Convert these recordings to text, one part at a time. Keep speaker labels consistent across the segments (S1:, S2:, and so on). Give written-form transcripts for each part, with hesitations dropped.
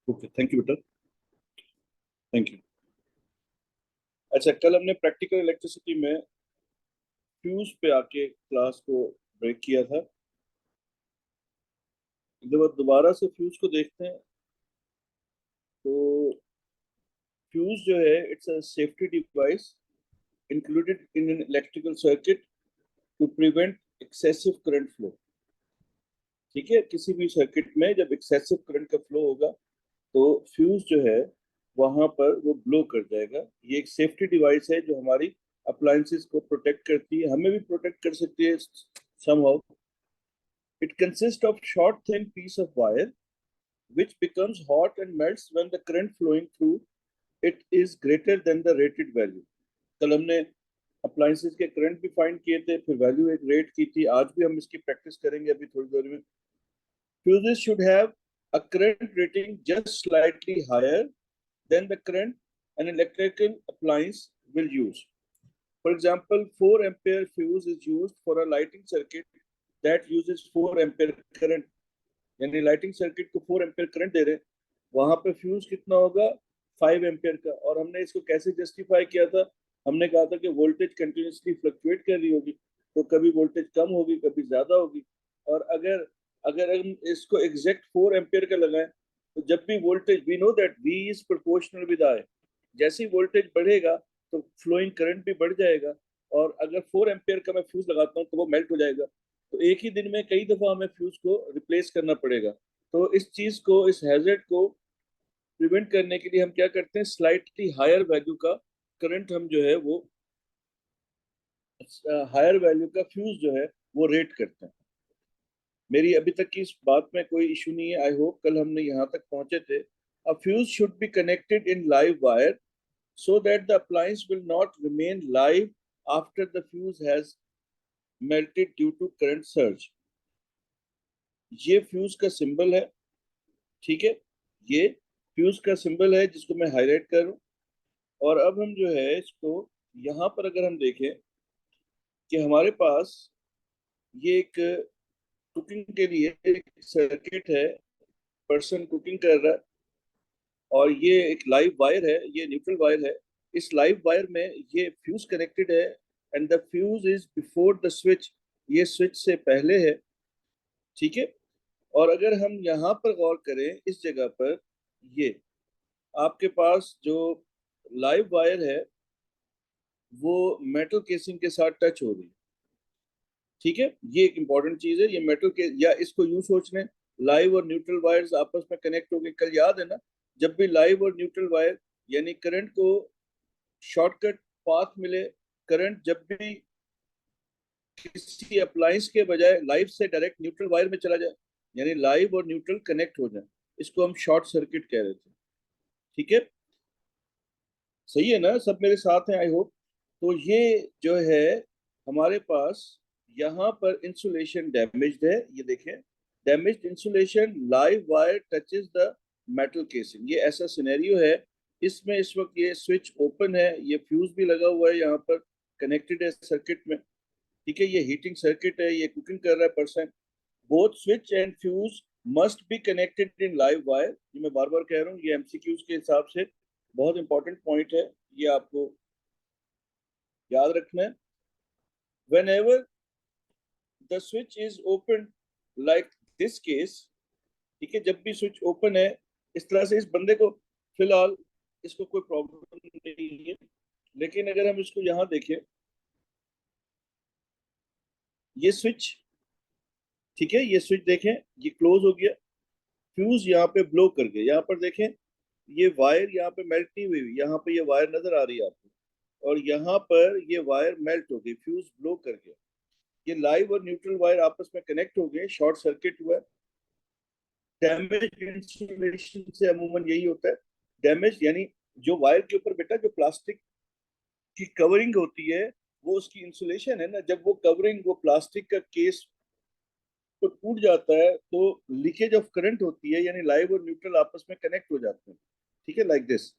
S1: Okay, thank you बेटा, thank you. अच्छा, कल हमने प्रैक्टिकल इलेक्ट्रिसिटी में फ्यूज पे आके क्लास को ब्रेक किया था। जब अब दोबारा से फ्यूज को देखते हैं तो फ्यूज जो है it's a safety device included in an electrical circuit to prevent excessive current flow. ठीक है, किसी भी सर्किट में जब एक्सेसिव करंट का फ्लो होगा तो फ्यूज जो है वहां पर वो ब्लो कर जाएगा। ये एक सेफ्टी डिवाइस है जो हमारी अप्लायंसेस को प्रोटेक्ट करती है, हमें भी प्रोटेक्ट कर सकती है somehow. It consists of short thin piece of wire which becomes hot and melts when the current flowing through it is greater than the rated value. कल हमने अप्लायंसेस के करंट भी फाइंड किए थे, फिर वैल्यू एक रेट की थी। आज भी हम इसकी प्रैक्टिस करेंगे अभी थोड़ी देर में। Fuses should have a current rating just slightly higher than the current an electrical appliance will use. For example, 4 ampere fuse is used for a lighting circuit that uses 4 ampere current. यानी lighting circuit को 4 ampere current दे रहे हैं, वहां पे fuse कितना होगा 5 ampere का। और हमने इसको कैसे जस्टिफाई किया था? हमने कहा था कि वोल्टेज कंटिन्यूसली फ्लक्चुएट कर रही होगी, तो कभी वोल्टेज कम होगी कभी ज्यादा होगी। और अगर अगर हम इसको एग्जैक्ट 4 एम्पियर का लगाएं तो जब भी voltage, we know that V is proportional with I, जैसे ही वोल्टेज बढ़ेगा तो फ्लोइंग करंट भी बढ़ जाएगा। और अगर 4 एम्पियर का मैं फ्यूज लगाता हूँ तो वो मेल्ट हो जाएगा, तो एक ही दिन में कई दफा हमें फ्यूज को रिप्लेस करना पड़ेगा। तो इस चीज को, इस हैजर्ड को प्रिवेंट करने के लिए हम क्या करते हैं, स्लाइटली हायर वैल्यू का करंट हम जो है वो हायर वैल्यू का फ्यूज जो है वो रेट करते हैं। मेरी अभी तक की इस बात में कोई इशू नहीं है, आई होप। कल हमने यहाँ तक पहुंचे थे। अ fuse should be connected in live wire so that the appliance will not remain live after the fuse has melted due to current surge. ये फ्यूज का सिंबल है, ठीक है, ये फ्यूज का सिंबल है जिसको मैं हाईलाइट करूं। और अब हम जो है इसको यहाँ पर अगर हम देखें कि हमारे पास ये एक कुकिंग के लिए एक सर्किट है, पर्सन कुकिंग कर रहा है, और ये एक लाइव वायर है, ये न्यूट्रल वायर है। इस लाइव वायर में ये फ्यूज कनेक्टेड है and the fuse is before the switch, ये स्विच से पहले है, ठीक है। और अगर हम यहाँ पर गौर करें इस जगह पर, ये आपके पास जो लाइव वायर है वो मेटल केसिंग के साथ टच हो रही है, ठीक है। ये एक इंपॉर्टेंट चीज है, ये मेटल के, या इसको यूं सोच लें, लाइव और न्यूट्रल वायर्स आपस में कनेक्ट हो गए। कल याद है ना, जब भी लाइव और न्यूट्रल वायर यानी करंट को शॉर्टकट पाथ मिले, करंट जब भी किसी अप्लायंस के बजाय लाइव से डायरेक्ट न्यूट्रल वायर में चला जाए, यानी लाइव और न्यूट्रल कनेक्ट हो जाए, इसको हम शॉर्ट सर्किट कह रहे थे, ठीक है। सही है ना, सब मेरे साथ हैं आई होप। तो ये जो है हमारे पास यहाँ पर इंसुलेशन डैमेज्ड है, ये देखें, damaged insulation, live wire touches the metal casing, ये ऐसा सिनेरियो है। इसमें इस वक्त ये स्विच ओपन है, ये फ्यूज भी लगा हुआ है यहाँ पर, कनेक्टेड है सर्किट में, ठीक है। ये हीटिंग सर्किट है, ये कुकिंग कर रहा है person. Both switch and fuse must be connected in live wire. ये मैं बार बार कह रहा हूँ, ये एमसीक्यूज के हिसाब से बहुत इंपॉर्टेंट पॉइंट है, ये आपको याद रखना है। whenever the switch is open like this case, ठीक है, जब भी स्विच ओपन है इस तरह से, इस बंदे को फिलहाल इसको कोई प्रॉब्लम नहीं है, लेकिन अगर हम इसको यहाँ देखें, ये स्विच, ठीक है, ये स्विच देखें, ये क्लोज हो गया, फ्यूज यहाँ पे ब्लो कर गया। यहाँ पर देखें, ये वायर यहाँ पे मेल्ट नहीं हुई, यहाँ पे ये वायर नजर आ रही है आपको, और यहाँ पर ये वायर मेल्ट हो गई, फ्यूज ब्लो कर गया। ये लाइव और न्यूट्रल वायर आपस में कनेक्ट हो गए, शॉर्ट सर्किट हुआ। डैमेज इंसुलेशन से अमूमन यही होता है। डैमेज यानी जो वायर के ऊपर बेटा जो प्लास्टिक की कवरिंग होती है वो उसकी इंसुलेशन है ना, जब वो कवरिंग, वो प्लास्टिक का केस तो टूट जाता है तो लीकेज ऑफ करंट होती है, यानी लाइव और न्यूट्रल आपस में कनेक्ट हो जाते हैं, ठीक है, लाइक दिस।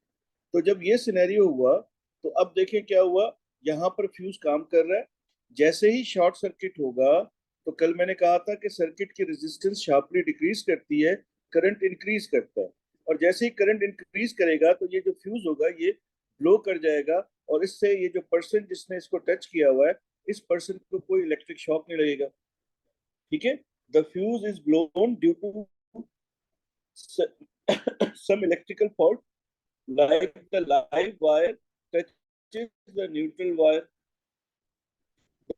S1: तो जब ये सिनेरियो हुआ तो अब देखें क्या हुआ, यहाँ पर फ्यूज काम कर रहा है। जैसे ही शॉर्ट सर्किट होगा, तो कल मैंने कहा था कि सर्किट की रेजिस्टेंस शार्पली डिक्रीज करती है, करंट इंक्रीज करता है। और जैसे ही करंट इंक्रीज करेगा तो ये जो फ्यूज होगा ये ब्लो कर जाएगा, और इससे ये जो पर्सन जिसने इसको टच किया हुआ है इस पर्सन को कोई इलेक्ट्रिक शॉक नहीं लगेगा। ठीक है, the fuse is blown due to some electrical fault, like the live wire touches the neutral wire.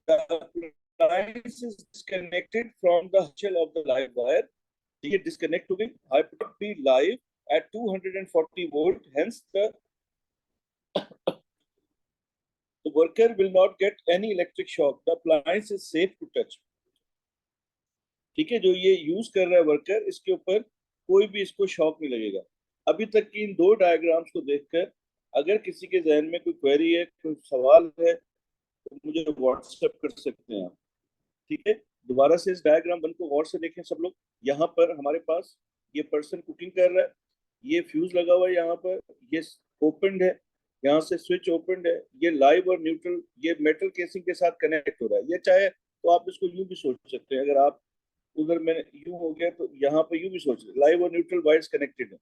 S1: The appliance is disconnected from the shell of the live wire. ये disconnect हो गई, high would be live at 240 volt. Hence, the worker will not get any electric shock. The appliance is safe to touch. ठीक है, जो ये use कर रहा है वर्कर, इसके ऊपर कोई भी इसको शॉक नहीं लगेगा। अभी तक की इन दो डायग्राम्स को देखकर अगर किसी के जहन में कोई क्वेरी है, कोई सवाल है, तो मुझे व्हाट्सएप कर सकते हैं आप। ठीक है, दोबारा से इस डायग्राम वन को गौर से देखें सब लोग। यहाँ पर हमारे पास ये पर्सन कुकिंग कर रहा है, ये फ्यूज लगा हुआ है यहाँ पर, ये ओपनड है, यहाँ से स्विच ओपनड है, ये लाइव और न्यूट्रल ये मेटल केसिंग के साथ कनेक्ट हो रहा है। ये चाहे तो आप इसको यूं भी सोच सकते हैं, अगर आप उधर मैंने यूं हो गया तो यहाँ पे यूं भी सोच रहे, लाइव और न्यूट्रल वायर्स कनेक्टेड है।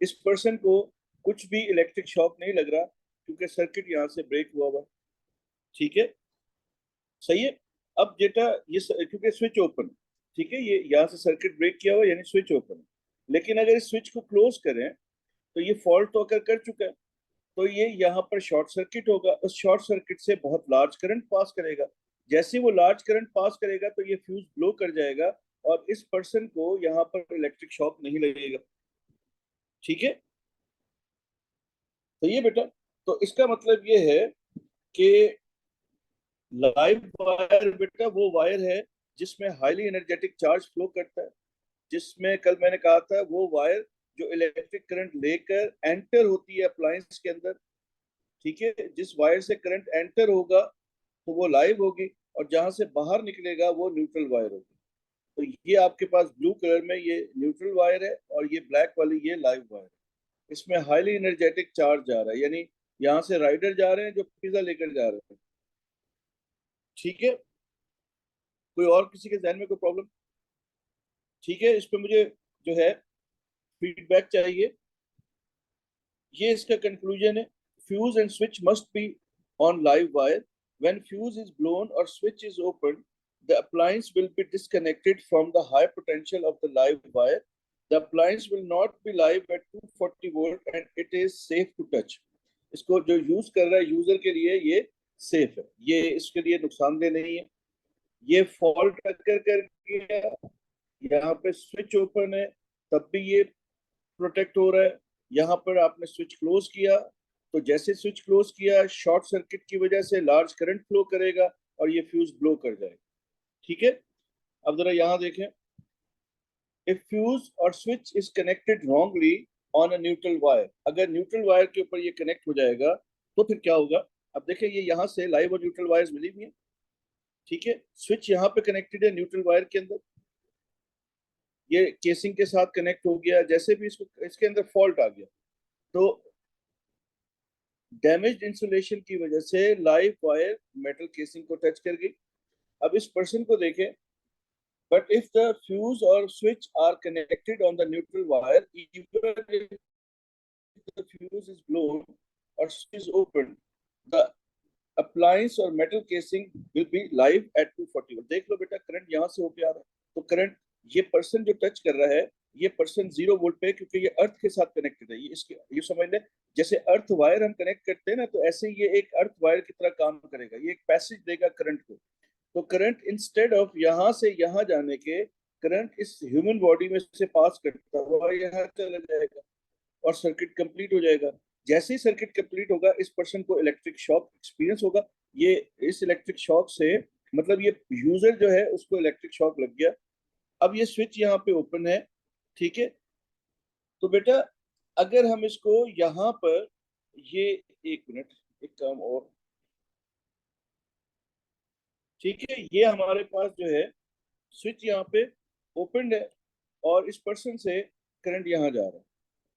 S1: इस पर्सन को कुछ भी इलेक्ट्रिक शॉक नहीं लग रहा क्योंकि सर्किट यहाँ से ब्रेक हुआ हुआ। ठीक है, सही है। अब जेटा ये क्योंकि स्विच ओपन, ठीक है, ये यहाँ से सर्किट ब्रेक किया हुआ यानी स्विच ओपन। लेकिन अगर इस स्विच को क्लोज करें तो ये फॉल्ट तो अगर कर चुका है, तो ये यहाँ पर शॉर्ट सर्किट होगा, उस शॉर्ट सर्किट से बहुत लार्ज करंट पास करेगा। जैसे वो लार्ज करंट पास करेगा तो ये फ्यूज ब्लो कर जाएगा और इस पर्सन को यहाँ पर इलेक्ट्रिक शॉक नहीं लगेगा। ठीक है, तो ये बेटा, तो इसका मतलब ये है कि लाइव वायर बेटा वो वायर है जिसमें हाईली एनर्जेटिक चार्ज फ्लो करता है, जिसमें कल मैंने कहा था वो वायर जो इलेक्ट्रिक करंट लेकर एंटर होती है अप्लायंस के अंदर। ठीक है, जिस वायर से करंट एंटर होगा तो वो लाइव होगी, और जहां से बाहर निकलेगा वो न्यूट्रल वायर होगी। तो ये आपके पास ब्लू कलर में ये न्यूट्रल वायर है और ये ब्लैक वाली ये लाइव वायर है। इसमें हाईली एनर्जेटिक चार्ज जा रहा है, यानी यहाँ से राइडर जा रहे हैं जो पिज्जा लेकर जा रहे हैं। ठीक है, कोई और किसी के जहन में कोई प्रॉब्लम? ठीक है, इस पे मुझे जो है फीडबैक चाहिए। ये इसका कंक्लूजन है, fuse and switch must be on live wire. When fuse is blown or switch is opened, the appliance will be disconnected from the high potential of the live wire. The appliance will not be live at 240 volt and it is safe to touch. इसको जो use कर रहा है user के लिए ये safe है, ये इसके लिए नुकसानदेह नहीं है। ये फॉल्ट अगर कर गया, यहाँ पे स्विच ओपन है तब भी ये प्रोटेक्ट हो रहा है। यहाँ पर आपने स्विच क्लोज किया तो जैसे स्विच क्लोज किया शॉर्ट सर्किट की वजह से लार्ज करंट फ्लो करेगा और ये फ्यूज ब्लो कर जाएगा। ठीक है, अब जरा यहाँ देखें, इफ फ्यूज और switch is connected wrongly on a neutral wire, अगर न्यूट्रल वायर के ऊपर ये कनेक्ट हो जाएगा तो फिर क्या होगा? अब देखें, ये यहाँ से लाइव और न्यूट्रल वायर्स मिली हुई है। ठीक है, स्विच यहाँ पे कनेक्टेड है न्यूट्रल वायर के अंदर, ये केसिंग के साथ कनेक्ट हो गया, जैसे भी इसको इसके अंदर फॉल्ट आ गया तो डैमेज्ड इंसुलेशन की वजह से लाइव वायर मेटल केसिंग को टच कर गई। अब इस पर्सन को देखें, बट इफ द फ्यूज और switch are connected on the neutral wire, even if the fuse is blown और switch is open, the appliance और metal casing will be live at 240 volt. देख लो बेटा, करंट यहाँ से होके आ रहा है, तो करंट ये पर्सन जो टच कर रहा है ये पर्सन 0 वोल्ट पे, क्योंकि ये अर्थ के साथ कनेक्टेड है। ये इसके ये समझ ले, जैसे अर्थ वायर हम कनेक्ट करते हैं ना, तो ऐसे ये एक अर्थ वायर की तरह काम करेगा, ये एक पैसेज देगा करंट को। तो करंट इंस्टेड ऑफ यहाँ से यहाँ जाने के, करंट इस ह्यूमन बॉडी में से पास करता हुआ यहाँ चला जाएगा और सर्किट कंप्लीट हो जाएगा। जैसे ही सर्किट कंप्लीट होगा इस पर्सन को इलेक्ट्रिक शॉक एक्सपीरियंस होगा। ये इस इलेक्ट्रिक शॉक से मतलब ये यूजर जो है उसको इलेक्ट्रिक शॉक लग गया। अब ये स्विच यहाँ पे ओपन है। ठीक है, तो बेटा अगर हम इसको यहाँ पर ये, एक मिनट, एक काम और। ठीक है, ये हमारे पास जो है स्विच यहाँ पे ओपन है और इस पर्सन से करंट यहाँ जा रहा है,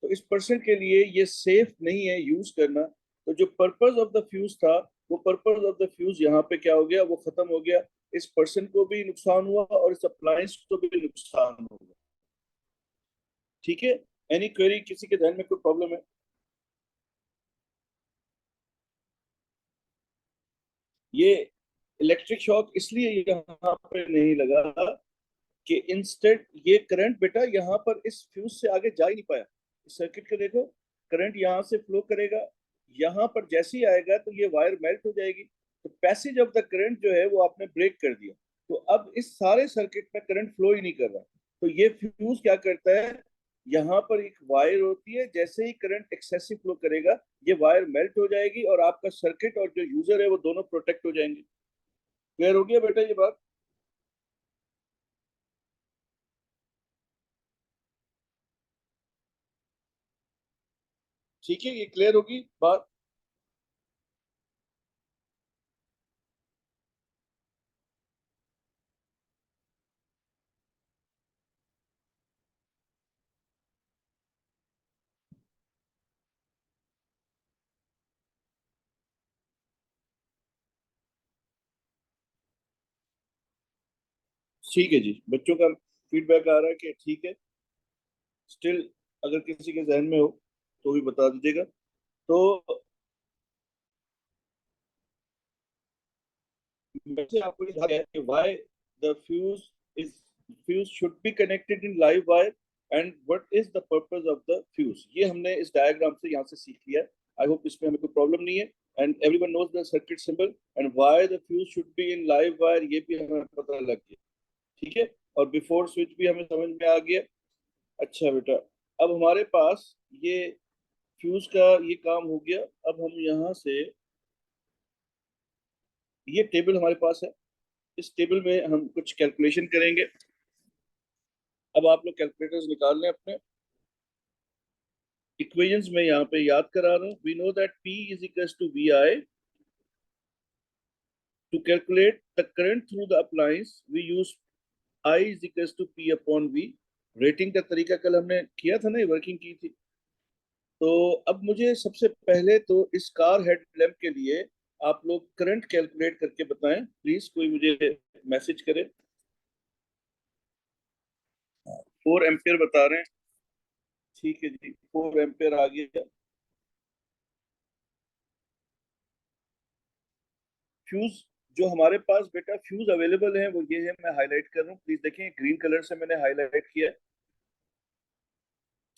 S1: तो इस पर्सन के लिए ये सेफ नहीं है यूज करना। तो जो पर्पस ऑफ द फ्यूज था, वो पर्पस ऑफ द फ्यूज यहाँ पे क्या हो गया, वो खत्म हो गया। इस पर्सन को भी नुकसान हुआ और इस अप्लायंस को भी नुकसान होगा। ठीक है, एनी क्वेरी, किसी के ध्यान में कोई प्रॉब्लम है? ये इलेक्ट्रिक शॉक इसलिए यहाँ पे नहीं लगा कि इंस्टेंट ये करंट बेटा यहाँ पर इस फ्यूज से आगे जा ही नहीं पाया। सर्किट को देखो, करंट यहाँ से फ्लो करेगा, यहाँ पर जैसे ही आएगा तो ये वायर मेल्ट हो जाएगी। तो पैसेज ऑफ द करंट जो है वो आपने ब्रेक कर दिया। तो अब इस सारे सर्किट में करंट फ्लो ही नहीं कर रहा। तो ये फ्यूज क्या करता है, यहाँ पर एक वायर होती है, जैसे ही करंट एक्सेसिव फ्लो करेगा ये वायर मेल्ट हो जाएगी और आपका सर्किट और जो यूजर है वो दोनों प्रोटेक्ट हो जाएंगे। क्लियर हो गया बेटा ये बात? ठीक है, ये क्लियर होगी बात? ठीक है जी, बच्चों का फीडबैक आ रहा है कि ठीक है। स्टिल अगर किसी के जहन में हो तो भी बता दीजिएगा। तो वैसे आपको ये है कि why the is fuse should be connected in live wire and what is the purpose of the fuse, ये हमने इस डायग्राम से यहाँ से सीख लिया। आई होप इसमें हमें कोई प्रॉब्लम नहीं है। And everyone knows the circuit symbol and why the fuse should be in live wire, ये भी हमें पता लग गया। ठीक है, और बिफोर स्विच भी हमें समझ में आ गया। अच्छा बेटा, अब हमारे पास ये फ्यूज का ये काम हो गया। अब हम यहाँ से, ये टेबल हमारे पास है, इस टेबल में हम कुछ कैलकुलेशन करेंगे। अब आप लोग कैलकुलेटर्स निकाल लें अपने। इक्वेशंस में यहाँ पे याद करा रहा हूँ। We know that P is equals to V I. To calculate the current through the appliance we use I is equals to P upon V। Rating का तरीका कल हमने किया था ना, ये वर्किंग की थी। तो अब मुझे सबसे पहले तो इस कार हेड लैम्प के लिए आप लोग करंट कैलकुलेट करके बताएं प्लीज, कोई मुझे मैसेज करे। 4 एम्पियर बता रहे हैं। ठीक है जी, 4 एम्पियर आ गया। फ्यूज जो हमारे पास बेटा फ्यूज अवेलेबल है वो ये है, मैं हाईलाइट कर रहा हूँ, प्लीज देखें, ग्रीन कलर से मैंने हाईलाइट किया है।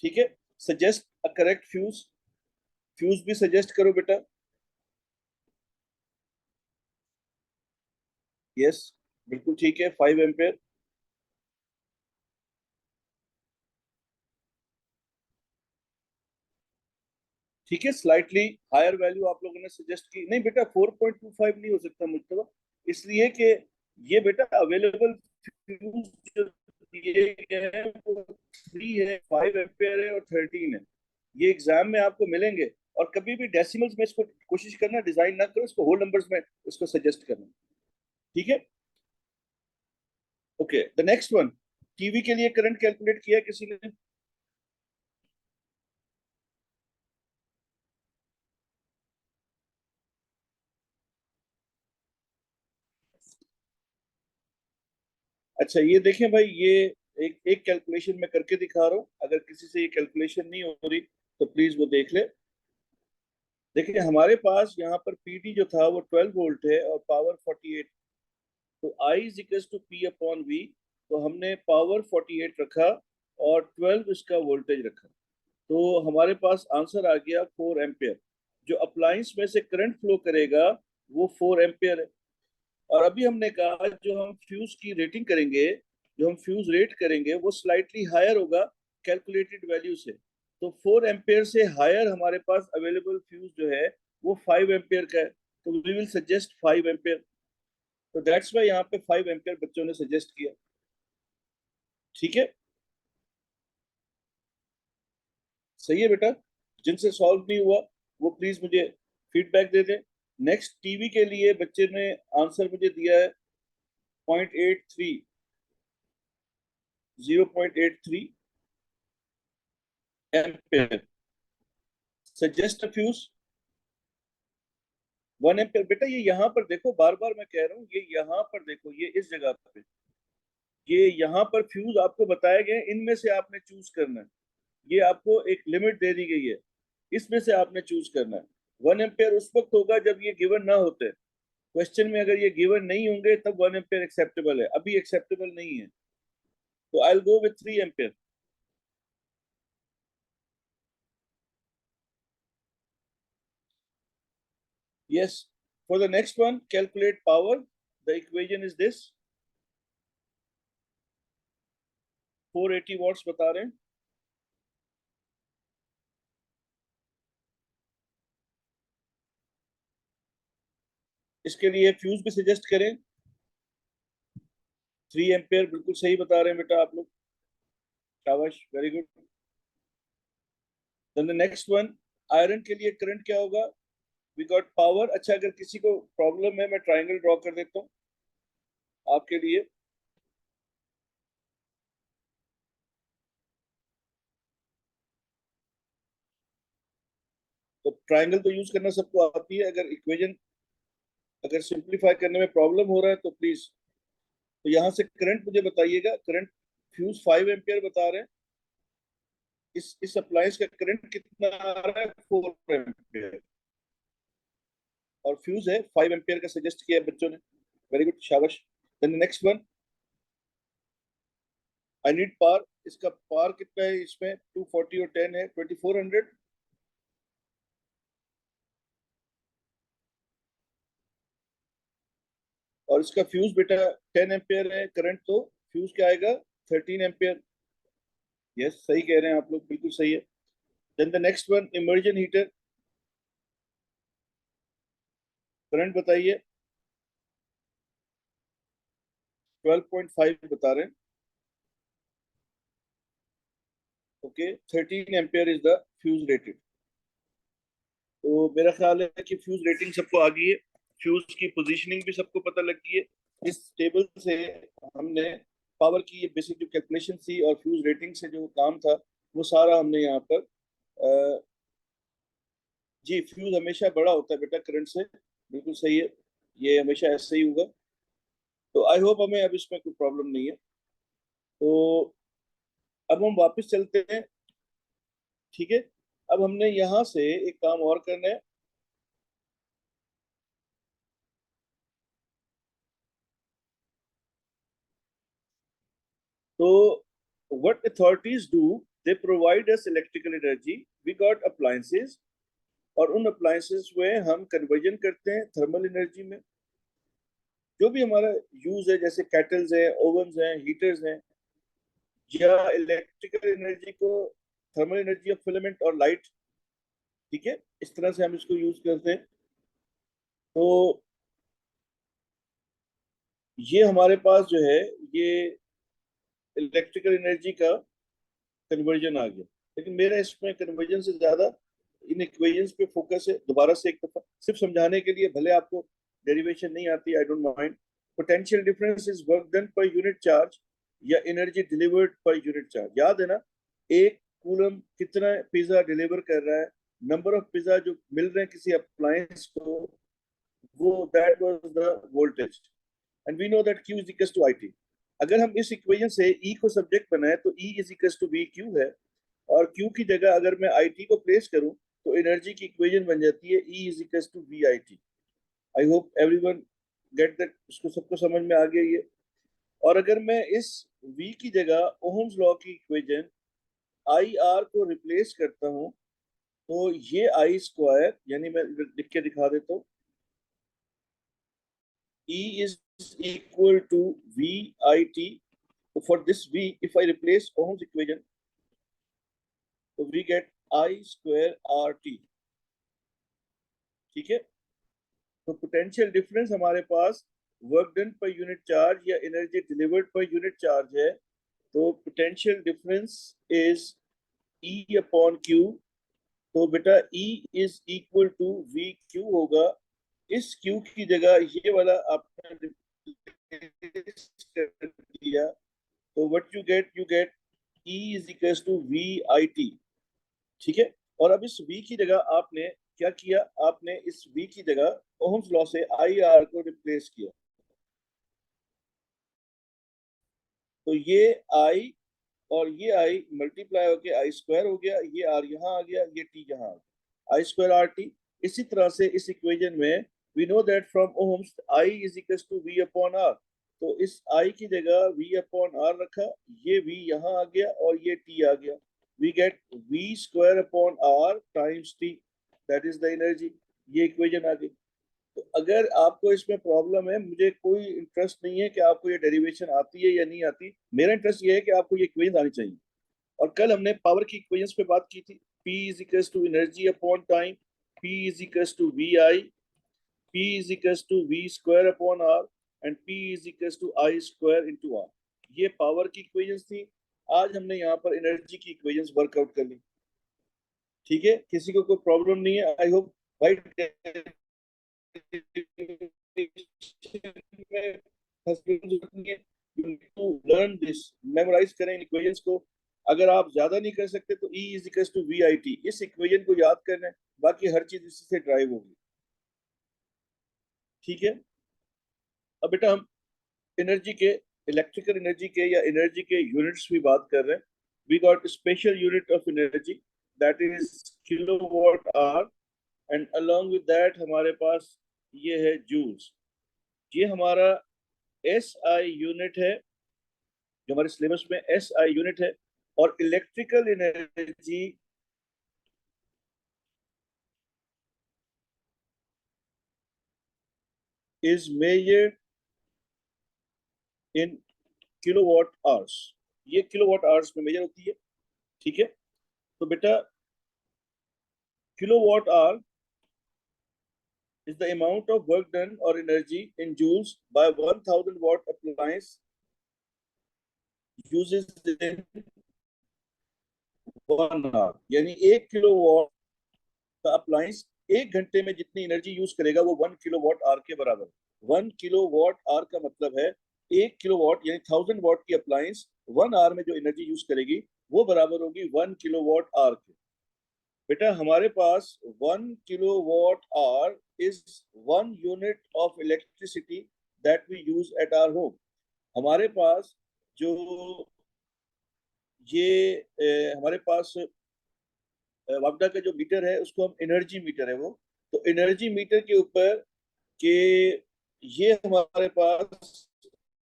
S1: ठीक है, suggest a correct fuse. Fuse भी सजेस्ट करो बेटा। यस, बिल्कुल ठीक है, 5 एम्पियर। ठीक है, स्लाइटली हायर वैल्यू आप लोगों ने सजेस्ट की। नहीं बेटा, 4.25 नहीं हो सकता मुझे, इसलिए कि ये बेटा अवेलेबल फ्यूज जो दिए गए हैं वो 3 है, 5 एम्पियर है और 13 है। ये एग्जाम में आपको मिलेंगे। और कभी भी डेसिमल्स में इसको कोशिश करना डिजाइन ना करो, इसको होल नंबर्स में इसको सजेस्ट करना। ठीक है, okay. The next one, TV के लिए करंट कैलकुलेट किया किसी ने? अच्छा ये देखें भाई, ये एक एक कैलकुलेशन मैं करके दिखा रहा हूँ, अगर किसी से ये कैलकुलेशन नहीं हो रही तो प्लीज वो देख ले। देखिए हमारे पास यहाँ पर पीडी जो था वो 12 वोल्ट है और पावर 48। तो I is equal to P upon V. तो हमने पावर 48 रखा और 12 इसका वोल्टेज रखा। तो हमारे पास आंसर आ गया 4 एम्पियर। जो अप्लायंस में से करंट फ्लो करेगा वो 4 एम्पियर है। और अभी हमने कहा जो हम फ्यूज की रेटिंग करेंगे, जो हम फ्यूज रेट करेंगे वो स्लाइटली हायर होगा कैलकुलेटेड वैल्यू से। तो 4 एम्पियर से हायर हमारे पास अवेलेबल फ्यूज जो है वो 5 एम्पियर का है। तो वी विल सजेस्ट 5 एम्पियर। तो दैट्स वाई यहाँ पे 5 एम्पियर बच्चों ने सजेस्ट किया। ठीक है, सही है बेटा। जिनसे सॉल्व नहीं हुआ वो प्लीज मुझे फीडबैक दे दें। नेक्स्ट टीवी के लिए बच्चे ने आंसर मुझे दिया है 0.83, 0.83 एम्पियर। Suggest fuse 1 ampere. बेटा ये यहाँ पर देखो, बार बार मैं कह रहा हूँ, ये यहाँ पर देखो, ये इस जगह पे, ये यहाँ पर फ्यूज आपको बताए गए, इनमें से आपने चूज करना है। ये आपको एक लिमिट दे दी गई है, इसमें से आपने चूज करना है। 1 एम्पेयर उस वक्त होगा जब ये गिवन ना होते। क्वेश्चन में अगर ये गिवन नहीं होंगे तब 1 एम्पेयर एक्सेप्टेबल है, अभी एक्सेप्टेबल नहीं है। तो I will go with 3 ampere. Yes, for the next one calculate power. The equation is this, 480 watts बता रहे हैं। इसके लिए फ्यूज भी सजेस्ट करें। 3 एम्पेयर बिल्कुल सही बता रहे हैं बेटा आप लोग, शाबाश, very good. Then the next one, iron के लिए करंट क्या होगा? We got power. अच्छा, अगर किसी को प्रॉब्लम है मैं ट्राइंगल ड्रॉ कर देता हूँ आपके लिए। तो ट्राइंगल तो यूज करना सबको आती है। अगर इक्वेशन अगर सिंप्लीफाई करने में प्रॉब्लम हो रहा है तो प्लीज, तो यहाँ से करंट मुझे बताइएगा। करंट फ्यूज 5 एम्पियर बता रहे हैं। इस अप्लायंस का करंट कितना आ रहा है? 4 एम्पियर। और फ्यूज है 5 एम्पियर का सजेस्ट किया है बच्चों ने, वेरी गुड, शाबाश। Then next one, I need पार। इसका पार कितना है? इसमें 240 और 10 है, 2400। और इसका फ्यूज बेटा 10 एम्पियर है करंट, तो फ्यूज क्या आएगा? 13 एम्पियर। यस, सही कह रहे हैं आप लोग, बिल्कुल सही है। Then the next one, immersion heater, current बताइए। 12.5 बता रहे हैं। Okay, 13 ampere is the fuse rated. तो मेरा ख्याल है कि फ्यूज रेटिंग सबको आ गई है, फ्यूज की पोजीशनिंग भी सबको पता लग गई है। इस टेबल से हमने पावर की ये बेसिक जो कैलकुलेशन थी और फ्यूज रेटिंग से जो काम था वो सारा हमने यहाँ पर जी, फ्यूज हमेशा बड़ा होता है बेटा करंट से, बिल्कुल सही है, ये हमेशा ऐसे ही होगा। तो आई होप हमें अब इसमें कोई प्रॉब्लम नहीं है। तो अब हम वापस चलते हैं, ठीक है। अब हमने यहाँ से एक काम और करना है। So, what authorities do? They provide us electrical energy. We got appliances, और उन अप्लायंसेस में हम कन्वर्जन करते हैं थर्मल एनर्जी में। जो भी हमारा यूज है, जैसे कैटल्स हैं, ओवन्स हैं, हीटर्स हैं, या इलेक्ट्रिकल एनर्जी को थर्मल एनर्जी ऑफ फिलामेंट और लाइट, ठीक है, इस तरह से हम इसको यूज करते हैं। तो ये हमारे पास जो है, ये इलेक्ट्रिकल एनर्जी का कन्वर्जन आ गया। लेकिन मेरा इसमें कन्वर्जन से ज्यादा इन इक्वेशंस पे फोकस है। दोबारा से एक दफा सिर्फ समझाने के लिए, भले आपको डेरिवेशन नहीं आती, I don't mind. Potential difference is work done per unit charge या energy delivered per unit charge. याद है ना, एक कूलम कितना पिज्जा डिलीवर कर रहा है, नंबर ऑफ पिज्जा जो मिल रहे हैं किसी अप्लायंस को, वो that was the voltage. And we know that Q is equal to IT। अगर हम इस इक्वेशन से E को सब्जेक्ट बनाए तो E is equal to V Q है। और Q की जगह अगर मैं IT को प्लेस करूं तो एनर्जी की इक्वेशन बन जाती है E is equal to VIT। I hope everyone get that, इसको सबको समझ में आ गया ये। और अगर मैं इस V की जगह ओहम्स लॉ की इक्वेशन IR को रिप्लेस करता हूं, तो ये I स्क्वायर, यानी मैं लिख के दिखा देता हूँ, E is equal to VIT. For this V, if I replace Ohm's equation, so we get I square RT, ठीक है। तो पोटेंशियल डिफरेंस हमारे पास work done per unit charge या energy delivered per unit charge है। तो potential difference is E upon Q। तो बेटा E is equal to V Q होगा। इस Q की जगह ये वाला आपने कर दिया, तो what you get E is equal to V I T, ठीक है। और अब इस V की जगह आपने क्या किया? आपने इस V की जगह ओहम्स लॉ से आई आर को रिप्लेस किया। तो ये I और ये आई मल्टीप्लाई होके आई स्क्वायर हो गया, ये आर यहाँ आ गया, ये टी यहाँ आ गया, आई स्क्वायर आर टी। इसी तरह से इस इक्वेशन में we know that from Ohm's I is equal to V upon R. तो इस आई की जगह वी अपॉन आर रखा, ये वी यहाँ आ गया और ये टी आ गया, we get V square upon R times T, that is the energy. ये इक्वेशन आ गई। तो अगर आपको इसमें प्रॉब्लम है, मुझे कोई इंटरेस्ट नहीं है कि आपको ये डेरिवेशन आती है या नहीं आती, मेरा इंटरेस्ट ये है कि आपको ये इक्वेशन आनी चाहिए। और कल हमने पावर की इक्वेशंस पे बात की थी, P is equals to energy upon time, P is equals to V I, P is equals to V square upon R and P is equals to I square into R. ये power की equations थी। आज हमने यहाँ पर energy की equations workout कर ली। ठीक है, किसी को कोई प्रॉब्लम नहीं है? आई होप भाई लर्न दिस, मेमोराइज करें इक्वेशंस को। अगर आप ज्यादा नहीं कर सकते तो E is equal to V I T, इस इक्वेशन को याद करना है, बाकी हर चीज इसी से ड्राइव होगी। ठीक है, अब बेटा हम एनर्जी के, इलेक्ट्रिकल एनर्जी के या एनर्जी के यूनिट्स भी बात कर रहे हैं। We got special unit of energy that is kilowatt hour, and along with that हमारे पास ये है जूल्स। ये हमारा एस आई यूनिट है, जो हमारे सिलेबस में एस आई यूनिट है। और electrical energy is measured in kilowatt hours, ये किलोवाट आवर्स में मेजर होती है। ठीक है, तो बेटा kilowatt hour is the amount of work done or energy in joules by 1000 watt appliance uses in 1 hour। यानी 1 किलोवाट का अप्लायंस 1 घंटे में जितनी एनर्जी यूज करेगा वो 1 किलोवाट आवर के बराबर। 1 किलोवाट आवर का मतलब है 1 किलोवाट यानी 1000 वाट की अप्लायंस 1 आवर में जो एनर्जी यूज करेगी वो बराबर होगी 1 किलोवाट आवर के। बेटा हमारे पास 1 kilowatt hour is 1 unit of electricity that we use at our home. हमारे पास जो हमारे पास वापडा का जो मीटर है उसको हम एनर्जी मीटर है वो, तो एनर्जी मीटर के ऊपर के ये हमारे पास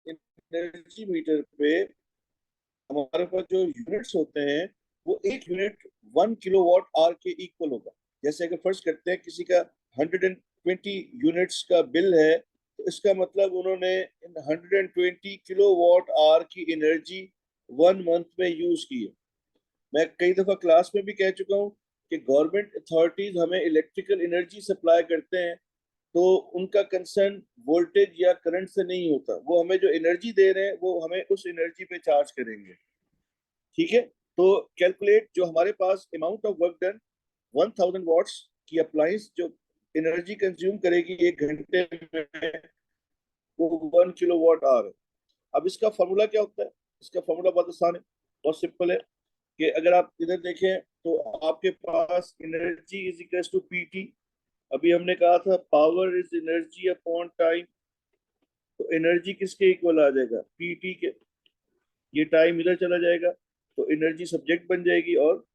S1: एनर्जी मीटर पे हमारे पास जो यूनिट्स होते हैं वो एक यूनिट 1 किलोवाट आवर के इक्वल होगा। जैसे अगर फर्ज करते हैं किसी का 120 यूनिट्स का बिल है, तो इसका मतलब उन्होंने 120 किलोवाट आवर की एनर्जी 1 मंथ में यूज की है। मैं कई दफा क्लास में भी कह चुका हूँ कि गवर्नमेंट अथॉरिटीज हमें इलेक्ट्रिकल एनर्जी सप्लाई करते हैं, तो उनका कंसर्न वोल्टेज या करंट से नहीं होता, वो हमें जो एनर्जी दे रहे हैं वो हमें उस एनर्जी पे चार्ज करेंगे। ठीक है, तो कैलकुलेट जो हमारे पास amount of work done 1000 watts की अप्लायंस जो एनर्जी कंज्यूम करेगी 1 घंटे में वो 1 किलोवाट आवर है। अब इसका फॉर्मूला क्या होता है? इसका फॉर्मूला बहुत आसान है, बहुत सिंपल है कि अगर आप इधर देखें तो आपके पास energy is equal to PT. अभी हमने कहा था power is energy upon time, तो एनर्जी किसके इक्वल आ जाएगा? पीटी के। ये टाइम इधर चला जाएगा तो एनर्जी सब्जेक्ट बन जाएगी और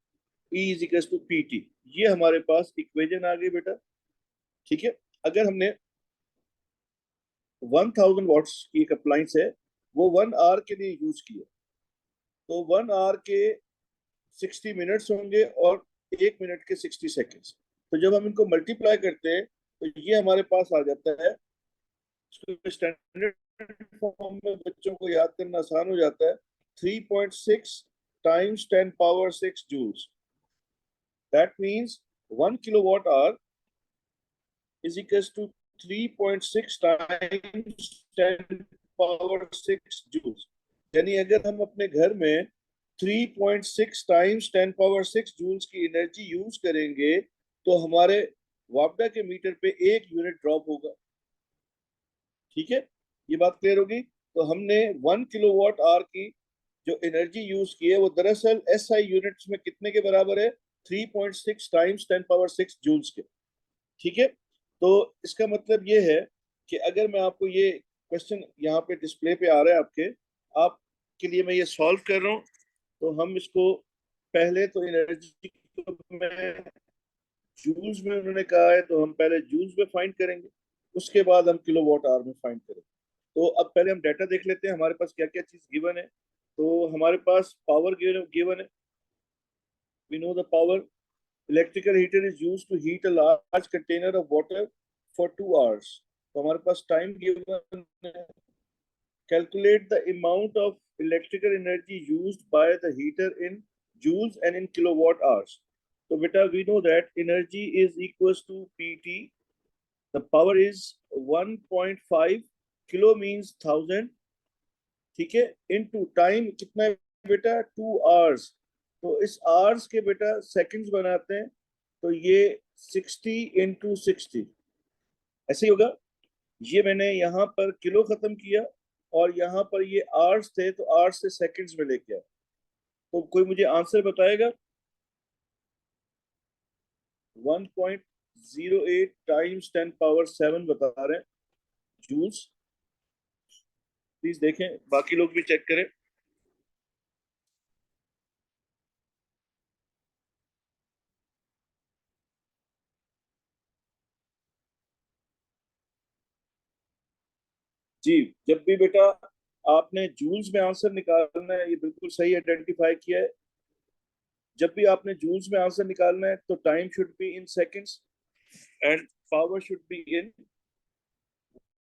S1: E is equal to P T. ये हमारे पास इक्वेशन आ गई बेटा। ठीक है, अगर हमने 1000 वाट्स की एक अप्लायंस है वो 1 आवर के लिए यूज किया, तो 1 आवर के 60 मिनट्स होंगे और 1 मिनट के 60 सेकेंड्स। तो जब हम इनको मल्टीप्लाई करते हैं तो ये हमारे पास आ जाता है, स्टैंडर्ड फॉर्म में बच्चों को याद करना आसान हो जाता है, 3.6 times 10 power 6 joules. That means 1 kilowatt hour is equals to 3.6 times 10 power 6 joules। यानी अगर हम अपने घर में 3.6 टाइम्स 10 पावर 6 जूल्स की एनर्जी यूज करेंगे तो हमारे वापडा के मीटर पे 1 यूनिट ड्रॉप होगा। ठीक है, ये बात क्लियर होगी। तो हमने 1 किलोवाट आवर की जो एनर्जी यूज की है वो दरअसल एस आई यूनिट्स में कितने के बराबर है? 3.6 टाइम्स 10 पावर 6 जूल्स के। ठीक है, तो इसका मतलब ये है कि अगर मैं आपको ये क्वेश्चन यहाँ पे डिस्प्ले पे आ रहा है आपके लिए मैं ये सॉल्व कर रहा हूँ, तो हम इसको पहले तो एनर्जी में जूल्स में उन्होंने कहा है, तो हम पहले जूल्स में फाइंड करेंगे, उसके बाद हम किलोवाट आवर में फाइंड करेंगे। तो अब पहले हम डाटा देख लेते हैं हमारे पास क्या क्या चीज गिवन है। तो हमारे पास पावर गिवन है। We know the power. Electrical heater is used to heat a large container of water for 2 hours. तो हमारे पास टाइम गिवन है। Calculate the amount of electrical energy used by the heater in joules and in kilowatt hours. So beta, we know that energy is equals to PT. The power is 1.5 kilo means 1000, ठीक है, into time कितना है बेटा 2 hours। तो इस hours के बेटा seconds बनाते हैं, तो ये 60 into 60 ऐसे ही होगा। ये मैंने यहाँ पर किलो खत्म किया और यहाँ पर ये आवर्स थे, तो आवर्स से सेकंड्स में लेके आया। तो कोई मुझे आंसर बताएगा। 1.08 टाइम्स 10 पावर 7 बता रहे हैं जूल्स। प्लीज देखें, बाकी लोग भी चेक करें। जी, जब भी बेटा आपने जूल्स में आंसर निकालना है, ये बिल्कुल सही आइडेंटिफाई किया है। जब भी आपने जूल्स में आंसर निकालना है तो time should be in seconds and power should be in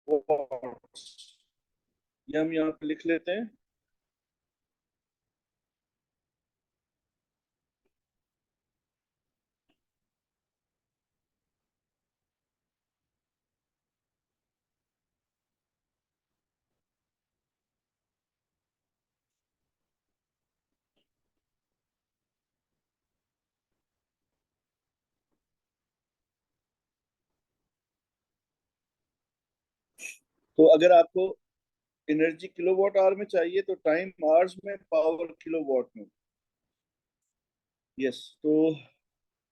S1: watts. ये हम यहाँ पे लिख लेते हैं। तो अगर आपको एनर्जी किलोवाट आवर में चाहिए तो टाइम आवर्स में, पावर किलोवाट में। यस, तो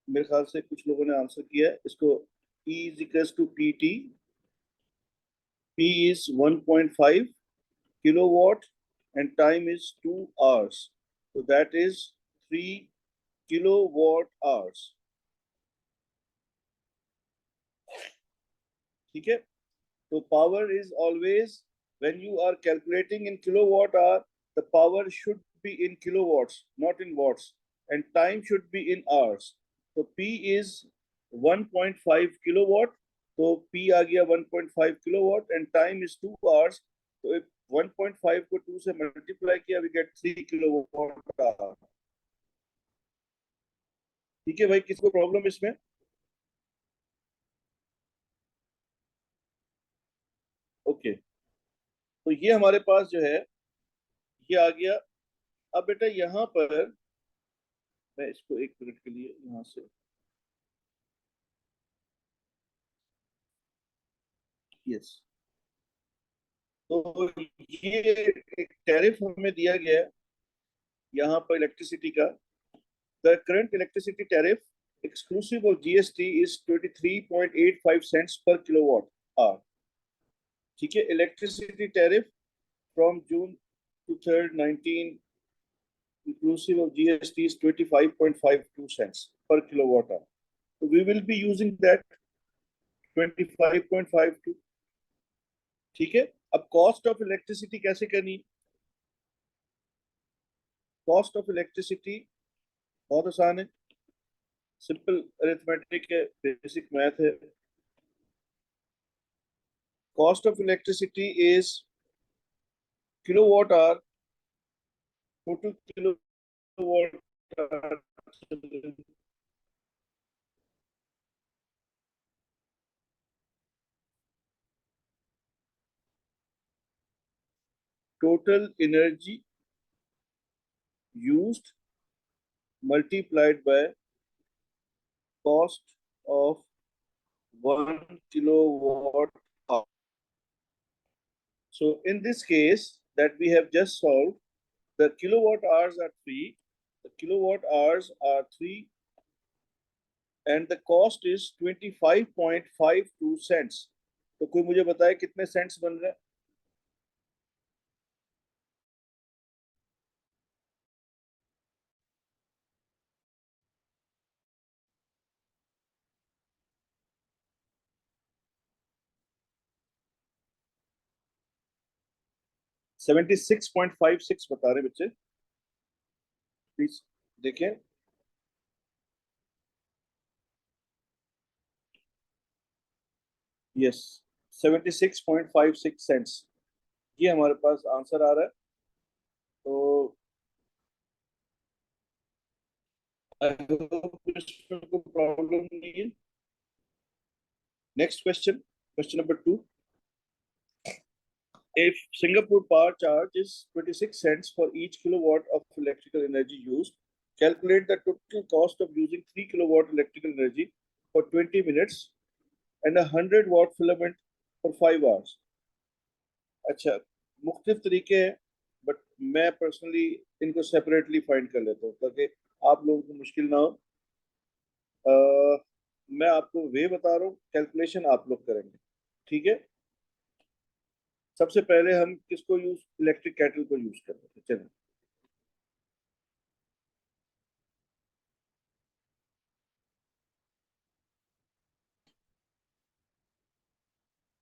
S1: मेरे ख्याल से कुछ लोगों ने आंसर किया है इसको। E is equals to PT. P is 1.5 kilowatt and time is 2 hours. So that is 3 kilowatt hours. ठीक है। So power is always, when you are calculating in kilowatt hour, the power should be in kilowatts, not in watts, and time should be in hours. So P is 1.5 kilowatt. तो P आ गया 1.5 kilowatt and time is 2 hours. तो 1.5 को 2 से multiply किया, we get 3 kilowatt hour। ठीक है भाई, किसको प्रॉब्लम इसमें? ओके, तो ये हमारे पास जो है ये आ गया। अब बेटा यहाँ पर मैं इसको एक मिनट के लिए यहाँ से, यस, तो ये एक टैरिफ हमें दिया गया है यहाँ पर इलेक्ट्रिसिटी का। The current electricity tariff exclusive of GST is 23.85 cents per kilowatt hour. ठीक है, electricity tariff from June to 3rd 19 inclusive of GST is 25.52 cents per kilowatt hour. So we will be using that 25.52। ठीक है। अब cost of electricity कैसे करनी? Cost of electricity बहुत आसान है, सिंपल अरिथमेटिक है, बेसिक मैथ है। Cost of electricity is kilowatt our, total kilowatt hour, total energy used multiplied by cost of 1 kilowatt hour. So in this case that we have just solved, the kilowatt hours are 3, the kilowatt hours are 3 and the cost is 25.52 cents. तो कोई मुझे बताए कितने cents बन रहे हैं? 76.56 बता रहे बच्चे, प्लीज देखें। यस, 76.56 सेंट्स, ये हमारे पास आंसर आ रहा है। तो आई होप इसमें कोई प्रॉब्लम नहीं है। Next question, question number 2। If Singapore power charge is 26 cents for each kilowatt of electrical energy used, calculate the total cost of using 3 kilowatt electrical energy for 20 minutes and a 100-watt filament for 5 hours. अच्छा, मुख्तलिफ तरीके हैं, but मैं personally इनको separately find कर लेता हूँ ताकि आप लोगों को मुश्किल ना हो। मैं आपको वे बता रहा हूँ, कैलकुलेशन आप लोग करेंगे, ठीक है। सबसे पहले हम किसको यूज, इलेक्ट्रिक केटल को यूज करते हैं। चलिए,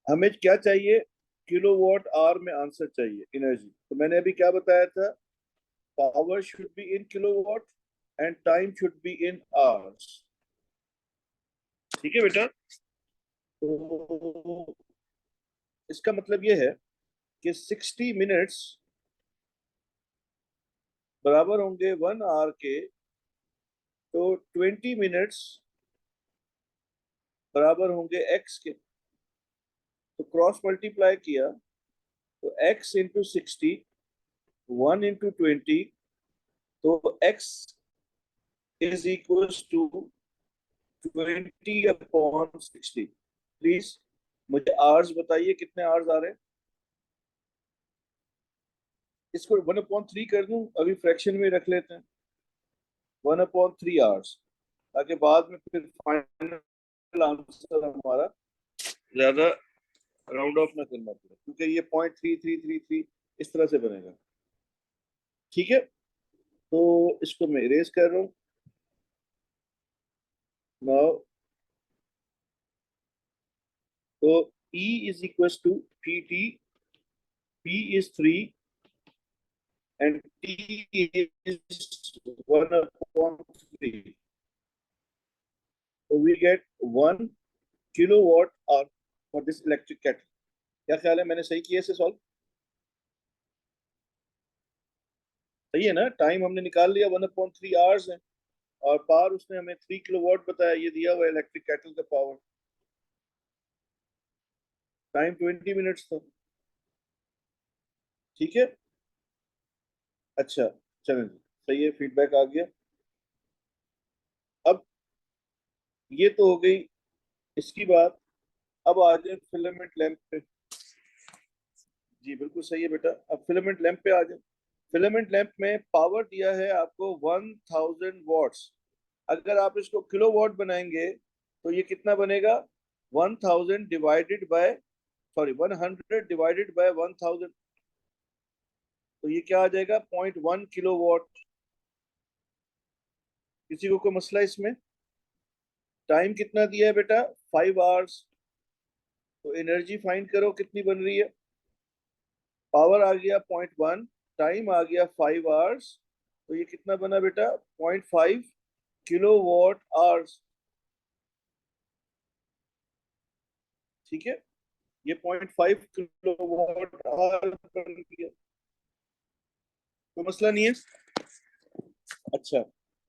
S1: हमें क्या चाहिए, किलोवाट आवर में आंसर चाहिए एनर्जी। तो मैंने अभी क्या बताया था, power should be in kilowatt and time should be in hours, ठीक है बेटा। तो इसका मतलब ये है कि 60 मिनट्स बराबर होंगे 1 आवर के, तो 20 मिनट्स बराबर होंगे एक्स के। तो क्रॉस मल्टीप्लाई किया तो एक्स इंटू 60, 1 इंटू 20, तो X is equal to 20/60। Please मुझे आवर्स बताइए, कितने आवर्स आ रहे हैं। इसको 1/3 कर दूं, अभी फ्रैक्शन में रख लेते हैं, 1/3 आवर्स, ताकि बाद में फिर फाइनल आंसर हमारा ज्यादा राउंड ऑफ ना करना पड़े, क्योंकि ये 0.3333 इस तरह से बनेगा, ठीक है। तो इसको मैं इरेज कर रहा हूँ नाउ। तो E is equal to PT, P is 3 and T is 1/3. So we get 1 kilowatt hour for this electric kettle. क्या ख्याल है, मैंने सही किया इसे सॉल्व? सही है ना, टाइम हमने निकाल लिया, 1/3 आवर्स है, और पावर उसने हमें 3 किलोवाट बताया, ये दिया हुआ इलेक्ट्रिक केटल का पावर। टाइम 20 मिनट्स था, ठीक है। अच्छा, चलें जी, सही है, फीडबैक आ गया। अब ये तो हो गई इसकी बात। अब आ जाए फिलामेंट लैंप पे। जी बिल्कुल सही है बेटा, अब फिलामेंट लैंप पे आ जाए। फिलामेंट लैंप में पावर दिया है आपको 1000 वॉट्स। अगर आप इसको किलोवाट बनाएंगे तो ये कितना बनेगा, 1000 divided by, sorry 100 divided by 1000, तो ये क्या आ जाएगा, 0.1 किलोवाट। किसी को कोई मसला इसमें? टाइम कितना दिया है बेटा, 5 आवर्स। तो एनर्जी फाइंड करो कितनी बन रही है। पावर आ गया 0.1, टाइम आ गया 5 आवर्स, तो ये कितना बना बेटा, 0.5 किलोवाट आवर्स, ठीक है। ये 0.5 किलोवाट आवर बन गया, कोई मसला नहीं है। अच्छा,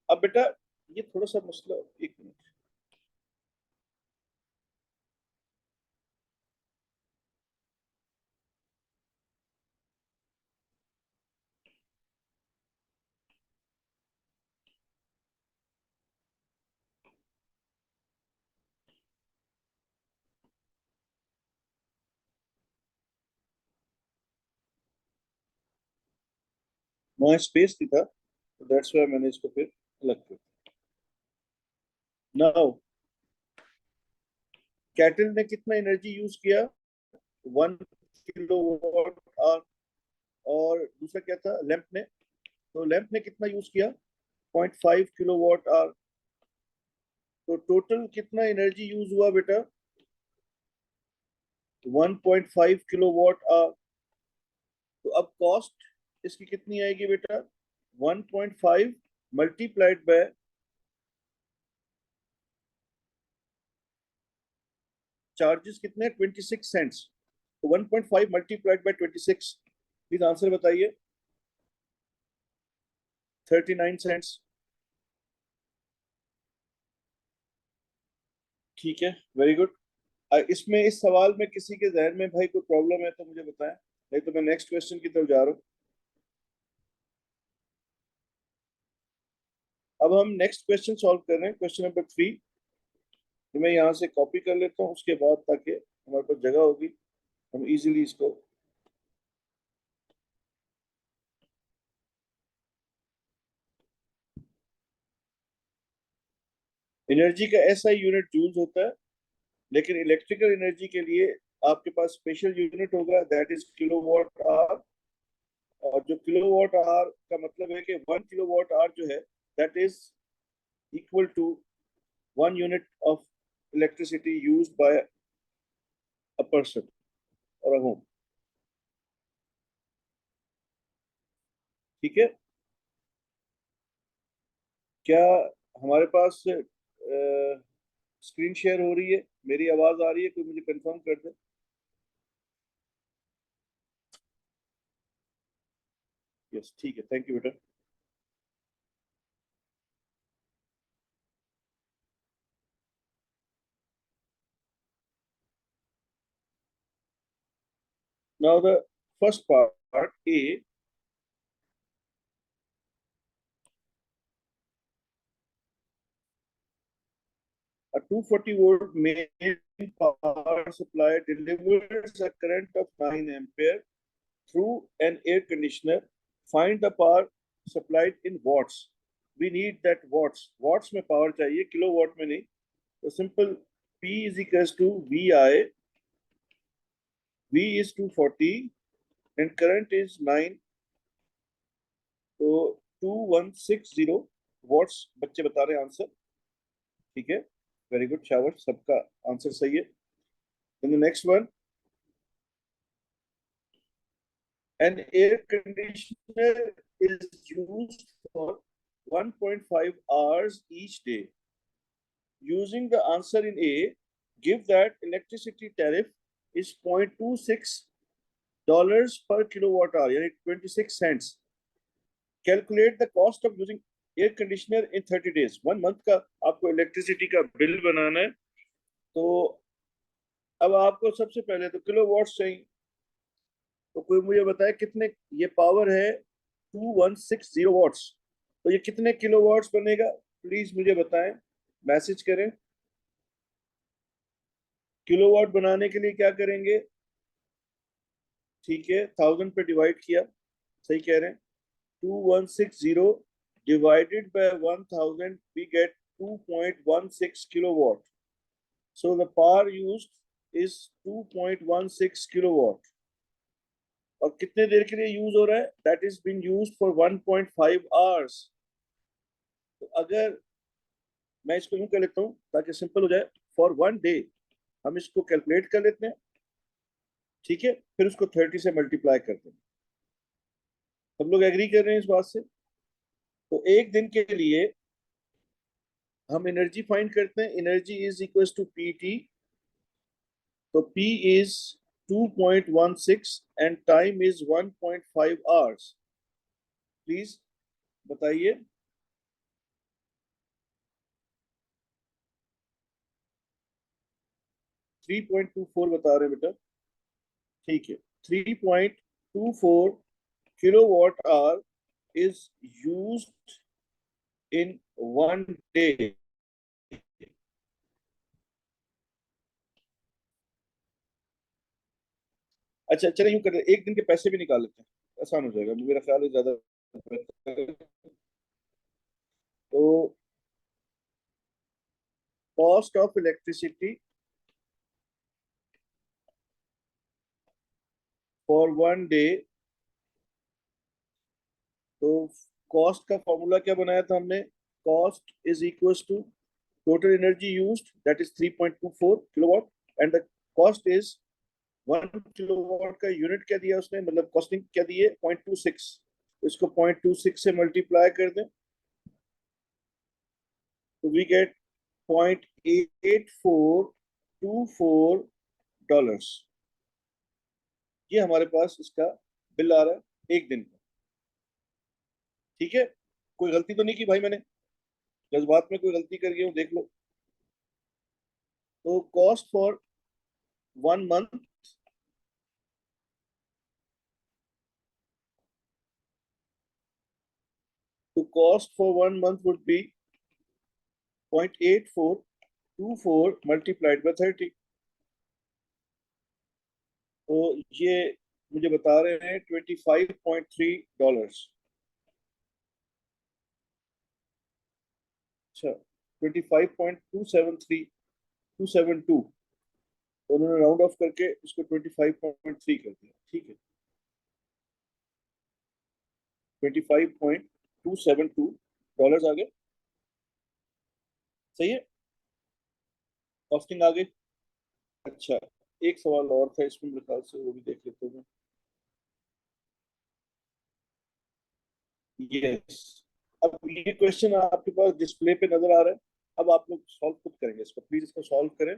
S1: अब बेटा ये थोड़ा सा मसला, एक मिनट। वहाँ स्पेस नहीं था, तो दैट्स व्हाई मैंने इसको फिर अलग किया। नाउ कैटल ने कितना एनर्जी यूज किया, 1 किलोवाट आवर। और दूसरा क्या था, लैंप ने, तो लैंप ने कितना यूज किया, 0.5 किलोवाट आवर। तो टोटल कितना एनर्जी यूज हुआ बेटा, 1.5 किलोवाट आवर। तो अब कॉस्ट इसकी कितनी आएगी बेटा, 1.5 मल्टीप्लाइड बाय चार्जेस कितने, 26 सेंट्स। तो 1.5 मल्टीप्लाइड बाय 26, प्लीज आंसर बताइए। 39 सेंट्स। ठीक है, वेरी गुड। इसमें इस सवाल में किसी के जहन में भाई कोई प्रॉब्लम है तो मुझे बताएं, नहीं तो मैं नेक्स्ट क्वेश्चन की तरफ जा रहा हूँ। अब हम नेक्स्ट क्वेश्चन सॉल्व कर रहे हैं, क्वेश्चन नंबर 3। तो मैं यहाँ से कॉपी कर लेता हूँ, उसके बाद ताकि हमारे पास जगह होगी, हम इजीली इसको। एनर्जी का ऐसा यूनिट जूल्स होता है, लेकिन इलेक्ट्रिकल एनर्जी के लिए आपके पास स्पेशल यूनिट होगा, दैट इज किलोवाट आवर। और जो किलोवाट आवर का मतलब है कि 1 किलोवाट आवर जो है, that is equal to 1 unit of electricity used by a person और अ होम। ठीक है, क्या हमारे पास स्क्रीन शेयर हो रही है, मेरी आवाज आ रही है, कोई मुझे कंफर्म कर दे। यस, ठीक है, थैंक यू बेटा। Now the first part A, a 240 volt main power supply delivers a current of 9 ampere through an air conditioner. Find the power supplied in watts. We need that watts. Watts में power चाहिए, kilowatt में नहीं। तो simple P is equals to VI. V is 240 and current is 9. तो 2160 watts बच्चे बता रहे हैं आंसर। ठीक है, वेरी गुड, शाबाश, सबका आंसर सही है। Then the next one, an air conditioner is used for 1.5 hours each day. Using the answer in A, give that electricity tariff is $0.26 per kilowatt hour, यानी 26 cents. Calculate the cost of using air conditioner in 30 days. 1 month का आपको electricity का bill बनाना है। तो अब आपको सबसे पहले तो किलोवाट चाहिए, तो कोई मुझे बताए कितने, ये पावर है 2160 वॉट्स, तो ये कितने किलोवाट्स बनेगा, प्लीज मुझे बताएं, मैसेज करें। किलोवाट बनाने के लिए क्या करेंगे, ठीक है, 1000 पे डिवाइड किया, सही कह रहे हैं। 2160 divided by 1000, we get 2.16 kilowatt. So the power used is 2.16 kilowatt. और कितने देर के लिए यूज हो रहा है, that is been used for 1.5 hours. तो अगर मैं इसको यूं कर लेता हूं ताकि सिंपल हो जाए, फॉर 1 डे, हम इसको कैलकुलेट कर लेते हैं। ठीक है, फिर उसको 30 से मल्टीप्लाई करते हैं। सब लोग एग्री कर रहे हैं इस बात से। तो एक दिन के लिए हम एनर्जी फाइंड करते हैं, energy is equal to P T. तो P is 2.16 and time is 1.5 hours. Please बताइए। 3.24 बता रहे हैं बेटा। ठीक है, 3.24 kilowatt hour is used in 1 day. अच्छा, चलिए यूं करते हैं, एक दिन के पैसे भी निकाल लेते हैं, आसान हो जाएगा, मेरा ख्याल है ज्यादा बेहतर। तो cost of electricity for 1 day. तो कॉस्ट का फॉर्मूला क्या बनाया था हमने, cost is equal to total energy used, that is 3.24 kilowatt, and the cost is 1 kilowatt का यूनिट क्या दिया उसने, मतलब कॉस्टिंग क्या दी है, 0.26। इसको 0.26 से मल्टीप्लाई कर दें तो वी गेट $0.8424। ये हमारे पास इसका बिल आ रहा है एक दिन का। ठीक है, कोई गलती तो नहीं की भाई मैंने, जज्बात में कोई गलती कर गया हूँ देख लो। तो कॉस्ट फॉर 1 मंथ, तो cost for 1 month would be 0.8424 multiplied by 30। तो ये मुझे बता रहे हैं $25.3। अच्छा, 25.273 तो उन्होंने राउंड ऑफ करके उसको 25.3 कर दिया। ठीक है, $25.272 आ गए। सही है, कॉस्टिंग आ गई। अच्छा, एक सवाल और था इसमें, मेरे ख्याल से वो भी देख लेते हैं। यस, अब ये क्वेश्चन आपके पास डिस्प्ले पे नजर आ रहा है। अब आप लोग सॉल्व खुद करेंगे इसको, प्लीज इसको सॉल्व करें।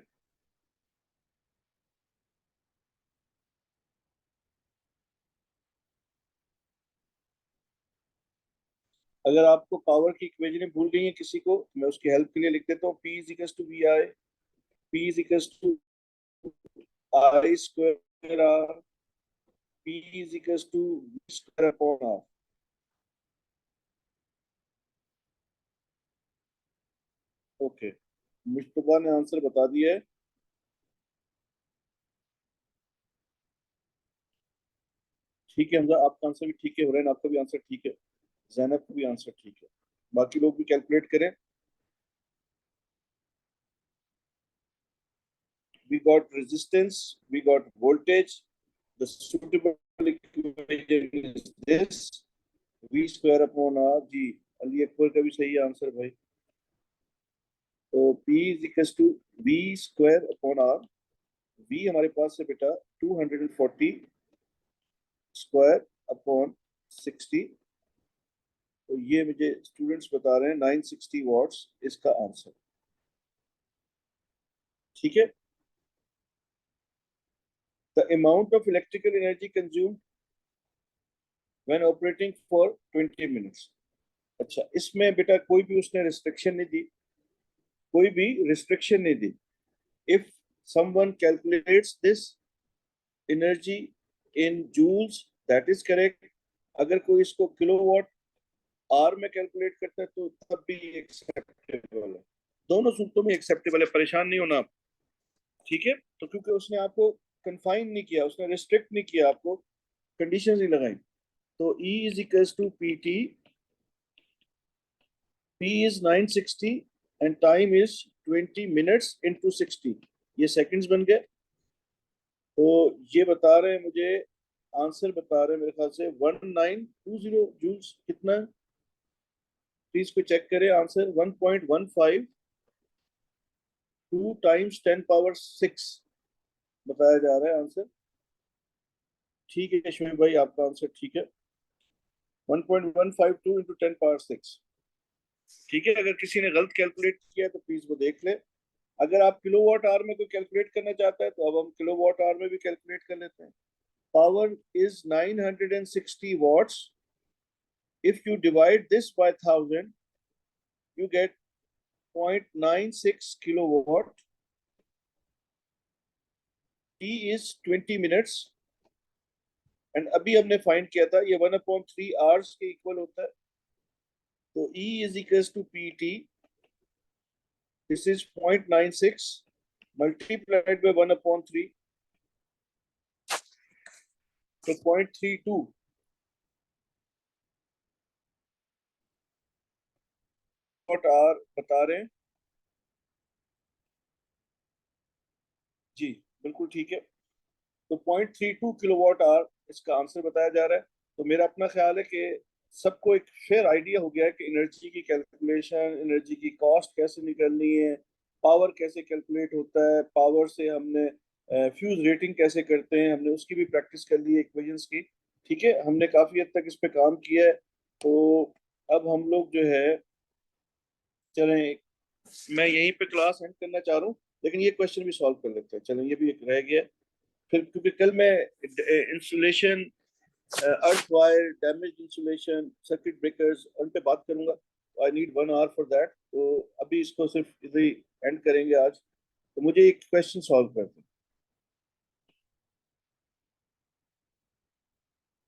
S1: अगर आपको पावर की इक्वेशन भूल गई है किसी को, मैं उसकी हेल्प के लिए लिख देता हूँ। P is equals to V I, P is equals to I square R, P is equals to V square upon R. Okay, Mujtaba ने आंसर बता दिया है। ठीक है हमजा, आपका आंसर भी ठीक है, हुरैन आपका भी आंसर ठीक है, जैनब का भी आंसर ठीक है। बाकी लोग भी कैलकुलेट करें। We got resistance, we got voltage. The suitable equation is this, V square upon R। जी, अली अकबर का भी सही आंसर भाई। तो P is equals to V square upon R। V हमारे पास है बेटा 240 स्क्वायर अपॉन 60। तो ये मुझे स्टूडेंट्स बता रहे हैं 960 वॉट्स इसका आंसर। ठीक है, the amount of electrical energy consumed when operating for 20 minutes. अच्छा, इसमें बेटा कोई भी उसने रिस्ट्रिक्शन नहीं दी, कोई भी रिस्ट्रिक्शन नहीं दी। If someone calculates this energy in joules, that is correct. अगर कोई इसको किलोवाट आर में कैलकुलेट करता है तो तब भी एक्सेप्टेबल है। दोनों सूत्रों में एक्सेप्टेबल है, परेशान नहीं होना आप। ठीक है, तो क्योंकि उसने आपको कंफाइन नहीं किया, उसने रिस्ट्रिक्ट नहीं किया, आपको कंडीशंस नहीं लगाई। तो E is equals to P T, P is 960 and time is 20 minutes into 60। ये सेकंड्स बन गए। तो ये बता रहे हैं मुझे, आंसर बता रहे हैं मेरे ख्याल से 1920 जूल्स। कितना, प्लीज को चेक करें आंसर। 1.152 टाइम्स 10 पावर 6 बताया जा रहा है आंसर। ठीक है शोएब भाई, आपका आंसर ठीक है, 1.152 इंटू 10 पावर 6। ठीक है, अगर किसी ने गलत कैलकुलेट किया तो प्लीज वो देख ले। अगर आप किलोवाट आवर में कोई कैलकुलेट करना चाहता है तो अब हम किलोवाट आवर में भी कैलकुलेट कर लेते हैं। Power is 960 watts। If you divide this by 1000, you get 0.96 kilowatt। T is 20 minutes। And अभी हमने फाइंड किया था ये 1/3 आवर्स के इक्वल होता है। तो E is equals to PT, this is 0.96 multiplied by 1/3, तो 0.32 वॉट आवर बता रहे हैं। जी बिल्कुल ठीक है, तो 0.32 किलोवाट आवर इसका आंसर बताया जा रहा है। तो मेरा अपना ख्याल है कि सबको एक फेयर आइडिया हो गया है कि एनर्जी की कैलकुलेशन, एनर्जी की कॉस्ट कैसे निकलनी है, पावर कैसे कैलकुलेट होता है, पावर से हमने फ्यूज रेटिंग कैसे करते हैं, हमने उसकी भी प्रैक्टिस कर ली है इक्वेशंस की। ठीक है, हमने काफी हद तक इस पे काम किया है। तो अब हम लोग जो है चलें, मैं यहीं पे क्लास एंड करना चाह रहा हूँ, लेकिन ये क्वेश्चन भी सॉल्व कर लेते हैं। चलें, ये भी एक रह गया फिर, क्योंकि कल मैं insulation, earth wire, damage insulation, circuit breakers, उन पे बात करूंगा। I need 1 hour for that. तो अभी इसको सिर्फ इधर ही एंड करेंगे आज। तो मुझे एक क्वेश्चन सॉल्व कर दो।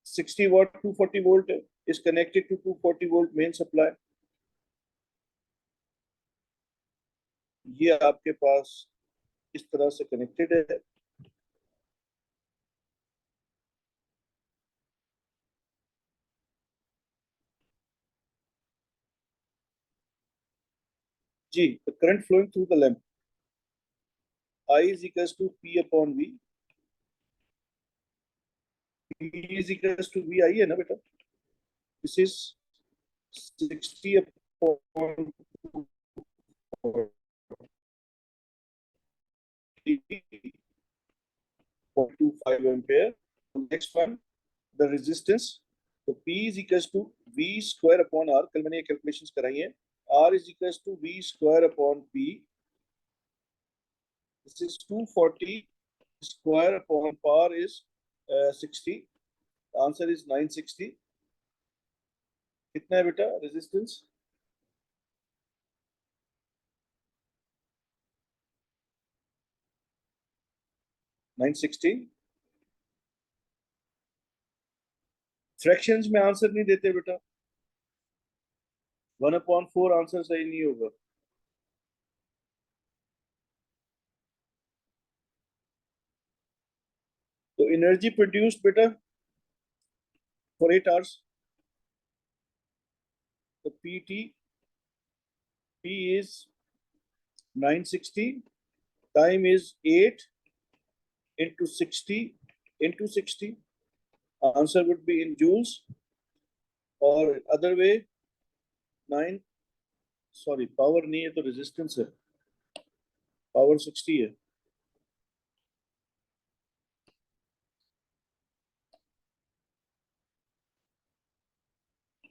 S1: 60 watt 240 volt is connected to 240 volt main supply। ये आपके पास इस तरह से कनेक्टेड है। जी, the current flowing through the lamp I is equals to P upon V। P is equals to V आई है ना बेटा? This is 60 upon 0.25 ampere। Next one, the resistance। तो P is equals to V square upon R। कल मैंने ये calculations कराई हैं। R is equals to V square upon P। This is 240 square upon par is 60। The answer is 960। कितना है बेटा resistance? 960। Fractions में आंसर नहीं देते बेटा, 1/4 आंसर सही नहीं होगा। तो एनर्जी प्रोड्यूस्ड बेटा फॉर 8 आवर्स, तो PT, P is 960, time is 8 into 60 into 60। Answer would be in joules, और अदर वे 9, सॉरी पावर नहीं है तो रेजिस्टेंस है, पावर 60 है।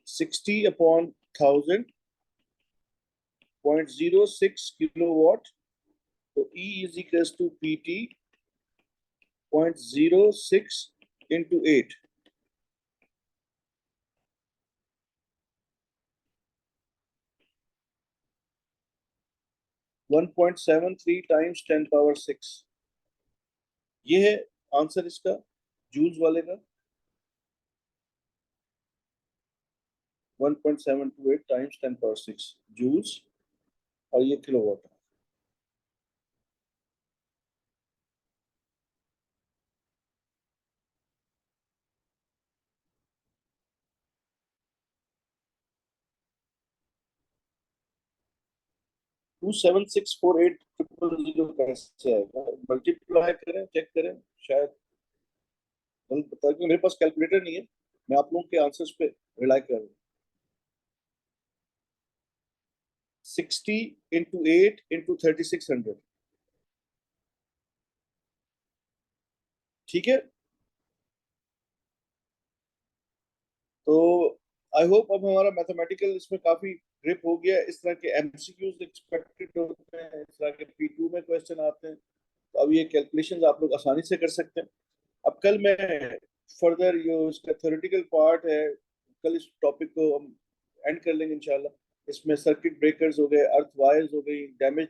S1: 60 upon 1000, 0.06 किलोवाट। तो E is equals to PT 0.06 into 8। 1.73 times 10 power 6। ये है आंसर इसका जूल्स वाले का, 1.728 times 10 power 6 जूल्स, और ये किलोवाट है। 27648,000 कैसे आएगा? मल्टीप्लाई करें, चेक करें, शायद गलत बता, क्योंकि मेरे पास कैलकुलेटर नहीं है, मैं आप लोगों के आंसर्स पे रिलाई कर रहा हूँ। 60 into 8 into 3600। ठीक है, तो आई होप अब हमारा मैथमेटिकल इसमें काफी ग्रिप हो गया। इस तरह के एमसीक्यूज एक्सपेक्टेड होते हैं, इस तरह के P2 में क्वेश्चन आते हैं, तो अब ये कैलकुलेशंस आप लोग आसानी से कर सकते हैं। अब कल मैं फर्दर जो इसका थ्योरेटिकल पार्ट है, कल इस टॉपिक को हम एंड कर लेंगे इंशाल्लाह। इसमें सर्किट ब्रेकर्स हो गए, अर्थ वायर्स हो गई, डैमेज